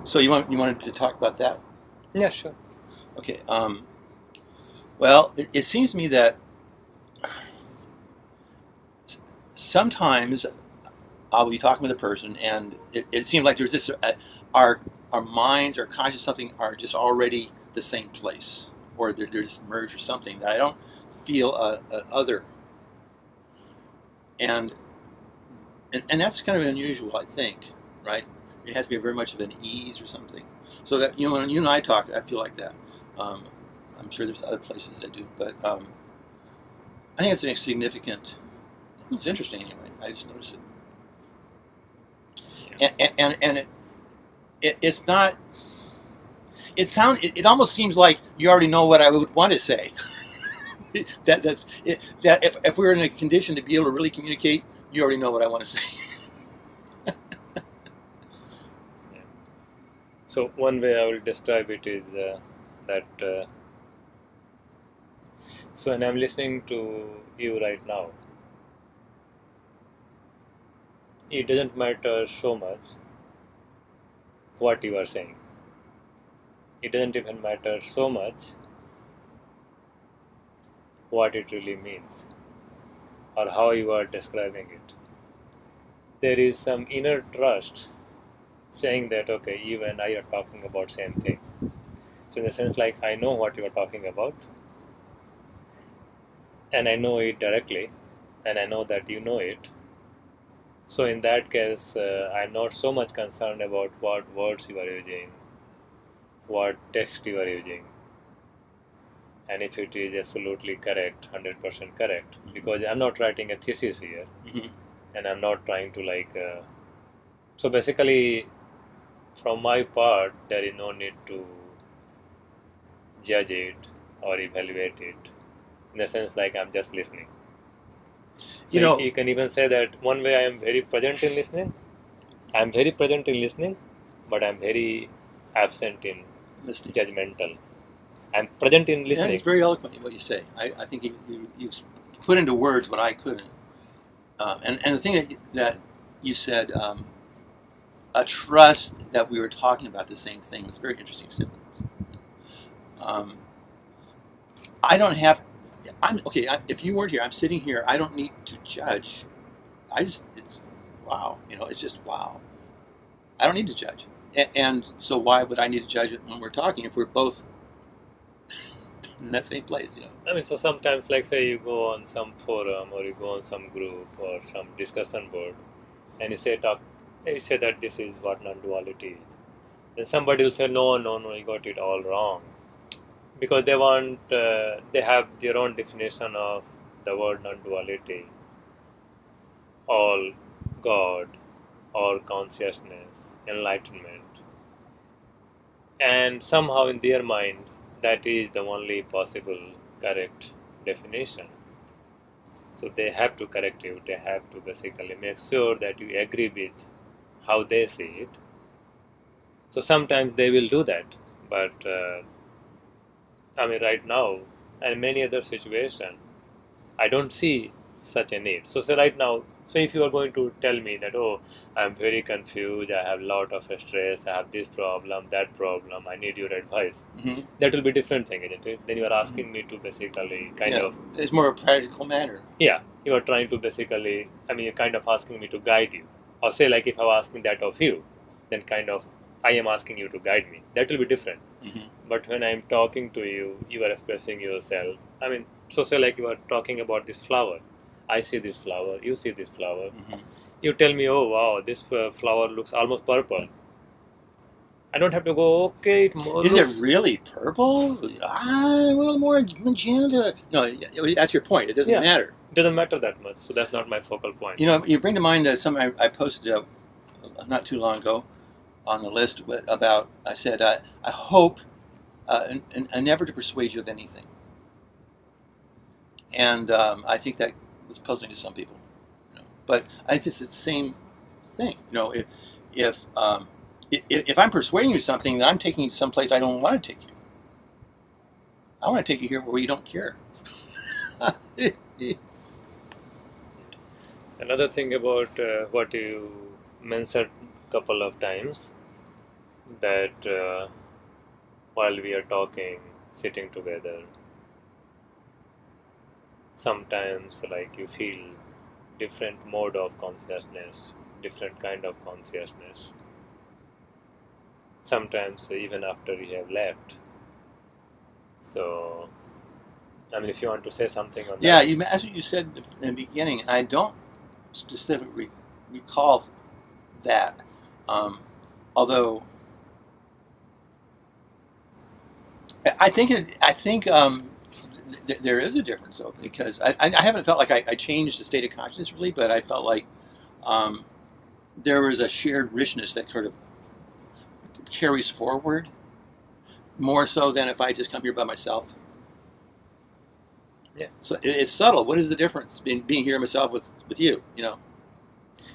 So you wanted to talk about that? Yeah, sure. Okay. Well, it seems to me that sometimes I'll be talking with a person, and it seems like there's this our minds, our conscious something are just already the same place, or they're just merged or something that I don't feel a other, and, and that's kind of unusual, I think, right? It has to be very much of an ease or something. So that when you and I talk, I feel like that. Um, I'm sure there's other places that do, but I think it's significant. It's interesting anyway. I just noticed Yeah. it, and it's not. It almost seems like you already know what I would want to say. that if we're in a condition to be able to really communicate, you already know what I want to say. Yeah. So one way I will describe it is that so when I'm listening to you right now, it doesn't matter so much what you are saying. It doesn't even matter so much what it really means or how you are describing it. There is some inner trust saying that okay, you and I are talking about same thing. So in the sense like I know what you are talking about and I know it directly and I know that you know it. So in that case, I'm not so much concerned about what words you are using, what text you are using, and if it is absolutely correct, 100% correct, because I'm not writing a thesis here, Mm-hmm. and I'm not trying to so basically, from my part, there is no need to judge it or evaluate it. In the sense, like I'm just listening. So you can even say that one way I am very present in listening. I'm very present in listening, but I'm very absent in Listening. judgmental. I'm present in Yeah, listening. it's very eloquent what you say. I think you put into words what I couldn't. And the thing that you said, a trust that we were talking about the same thing was a very interesting sentence. I don't have. I'm okay. If you weren't here, I'm sitting here. I don't need to judge. It's wow. It's just wow. I don't need to judge. And so why would I need to judge it when we're talking if we're both in that same place? I mean, so sometimes, like say you go on some forum or you go on some group or some discussion board, and you say that this is what non-duality is. Then somebody will say, no, no, no, you got it all wrong, because they have their own definition of the word non-duality, all God, all consciousness, enlightenment, and somehow in their mind that is the only possible correct definition. So they have to correct you, they have to basically make sure that you agree with how they see it. So sometimes they will do that, but I mean right now and many other situations I don't see such a need. So say right now, so if you are going to tell me that, oh, I'm very confused, I have a lot of stress, I have this problem, that problem, I need your advice, Mm-hmm. that will be different thing, isn't it? Then you are asking me to basically it's more a practical matter. yeah, you are trying to basically, I mean, you're kind of asking me to guide you. Or say like if I'm asking that of you, then kind of I am asking you to guide me. That will be different. Mm-hmm. But when I'm talking to you, you are expressing yourself. I mean, so say like you are talking about this flower. I see this flower, you see this flower. Mm-hmm. You tell me, oh wow, this flower looks almost purple. I don't have to go, okay, Is it really purple? A little more magenta. No, that's your point. It doesn't matter. It doesn't matter that much. So that's not my focal point. You bring to mind something I posted not too long ago on the list about. I said I hope and never to persuade you of anything, and I think that was puzzling to some people. But I think it's the same thing. If I'm persuading you of something, then I'm taking you someplace I don't want to take you. I want to take you here where you don't care. Another thing about what you mentioned a couple of times, that while we are talking, sitting together, sometimes like you feel different mode of consciousness, different kind of consciousness. Sometimes even after we have left. So, I mean, if you want to say something on Yeah, that. that's what you said in the beginning, and I don't specifically recall that. Although I think there is a difference, though, because I haven't felt like I changed the state of consciousness really, but I felt like there was a shared richness that sort of carries forward more so than if I just come here by myself. Yeah. So it's subtle. What is the difference being here myself with you? You know,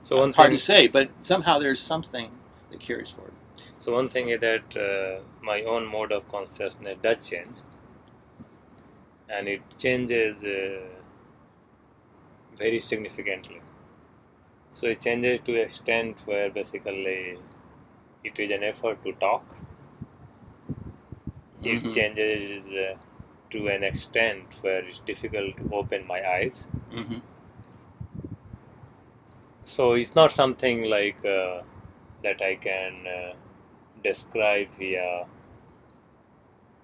So one hard thing, to say, but somehow there's something that carries forward. so one thing is that my own mode of consciousness does change, and it changes very significantly. So it changes to an extent where basically it is an effort to talk. It Mm-hmm. changes to an extent where it's difficult to open my eyes. Mm-hmm. So it's not something like that I can describe via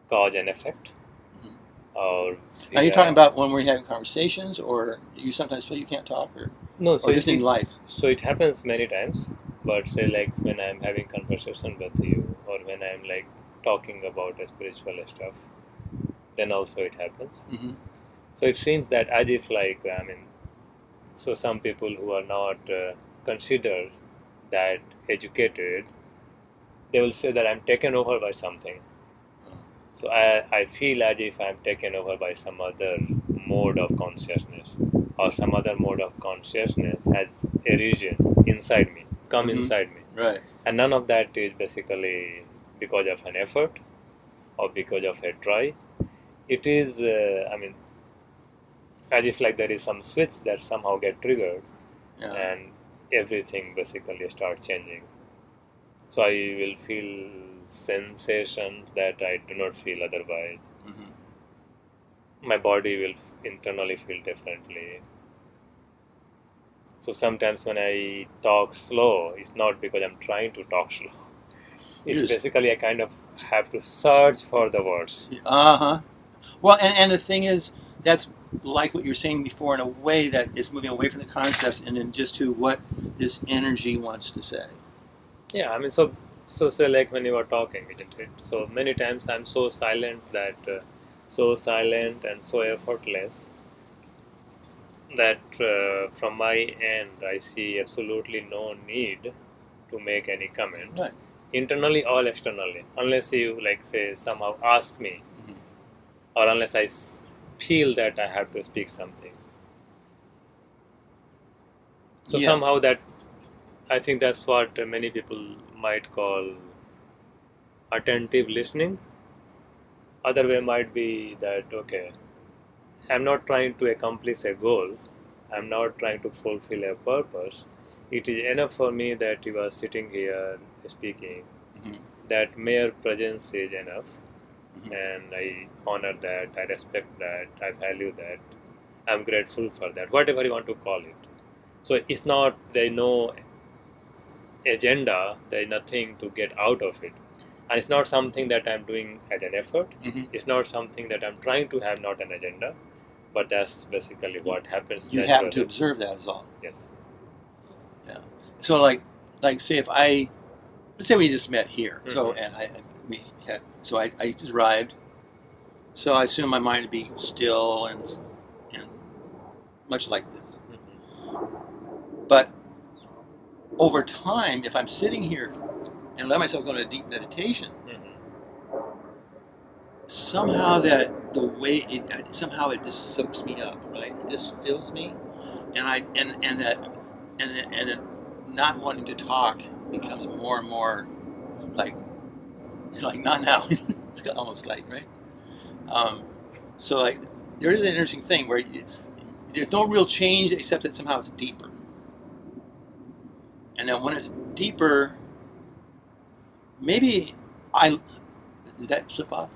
cause and effect, Mm-hmm. or Are you via, talking about when we're having conversations, or you sometimes feel you can't talk, no. So or just in life? so it happens many times. But say like when I'm having conversation with you, or when I'm like talking about spiritual stuff, then also it happens. Mm-hmm. So it seems that as if like I mean, so some people who are not considered that educated, they will say that I'm taken over by something. So I feel as if I'm taken over by some other mode of consciousness, or some other mode of consciousness has a region inside me, come Mm-hmm. inside me. Right. And none of that is basically because of an effort or because of a try. It is, I mean, as if like there is some switch that somehow get triggered, Yeah. and everything basically start changing. So I will feel sensations that I do not feel otherwise. Mm-hmm. My body will internally feel differently. So sometimes when I talk slow, it's not because I'm trying to talk slow. It's Yes. basically I kind of have to search for the words. Uh-huh. Well, and the thing is, that's like what you were saying before, in a way that is moving away from the concepts and then just to what this energy wants to say. Yeah, I mean, so say like when you were talking, isn't it? So many times I'm so silent so silent and so effortless that from my end I see absolutely no need to make any comment. Right. Internally or externally, unless you like say somehow ask me, Mm-hmm. or unless I feel that I have to speak something. So Yeah. somehow that I think that's what many people might call attentive listening. Other way might be that okay, I'm not trying to accomplish a goal, I'm not trying to fulfill a purpose. It is enough for me that you are sitting here speaking. Mm-hmm. That mere presence is enough. Mm-hmm. And I honor that, I respect that, I value that, I'm grateful for that, whatever you want to call it. So it's not, there's no agenda, there's nothing to get out of it. And it's not something that I'm doing as an effort. Mm-hmm. It's not something that I'm trying to have, not an agenda. But that's basically what happens. You happen to observe that as all. Yes. Yeah. So like say if let's say we just met here. Mm-hmm. So and I just arrived. So I assume my mind would be still and much like this. Mm-hmm. But over time, if I'm sitting here and let myself go into deep meditation, Mm-hmm. somehow that the way somehow it just soaks me up, right? It just fills me, and then not wanting to talk becomes more and more like not now. It's almost like right. So like there is an interesting thing where there's no real change except that somehow it's deeper, and then when it's deeper, maybe Is that slip off?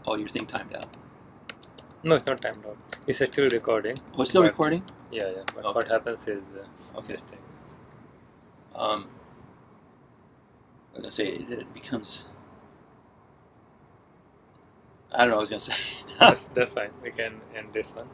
Oh, your thing timed out. No, it's not timed out. It's still recording. Oh, it's still But- recording? Yeah, yeah. But Okay. what happens is Okay. this thing. Let's say it becomes. I don't know what I was going to say. That's fine. We can end this one.